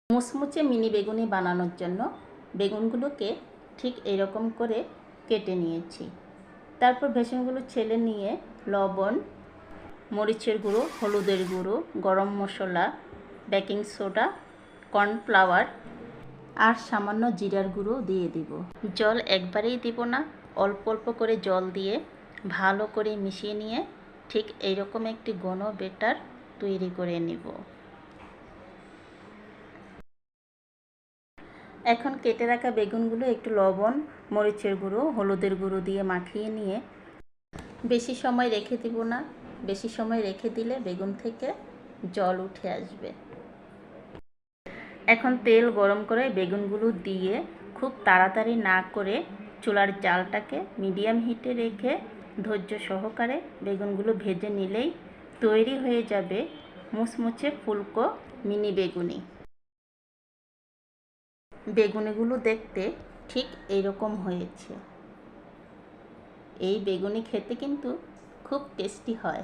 মুচমুচে মিনি বেগুনি বানানোর জন্য বেগুনগুলোকে ঠিক এরকম করে কেটে নিয়েছি। তারপর বেগুনগুলো ছেলে নিয়ে লবণ, মরিচের গুঁড়ো, হলুদের গুঁড়ো, গরম মশলা, বেকিং সোডা, কর্নফ্লাওয়ার আর সামান্য জিরার গুঁড়ো দিয়ে দিব। জল একবারেই দিব না, অল্প অল্প করে জল দিয়ে ভালো করে মিশিয়ে নিয়ে ঠিক এইরকম একটি ঘন ব্যাটার তৈরি করে নিব। এখন কেটে রাখা বেগুনগুলো একটু লবণ, মরিচের গুঁড়ো, হলুদের গুঁড়ো দিয়ে মাখিয়ে নিয়ে বেশি সময় রেখে দিব না। বেশি সময় রেখে দিলে বেগুন থেকে জল উঠে আসবে। এখন তেল গরম করে বেগুনগুলো দিয়ে খুব তাড়াতাড়ি না করে চুলার জালটাকে মিডিয়াম হিটে রেখে ধৈর্য সহকারে বেগুনগুলো ভেজে নিলেই তৈরি হয়ে যাবে মুচমুচে ফুলকো মিনি বেগুনি। বেগুনিগুলো দেখতে ঠিক এইরকম হয়েছে। এই বেগুনি খেতে কিন্তু খুব টেস্টি হয়।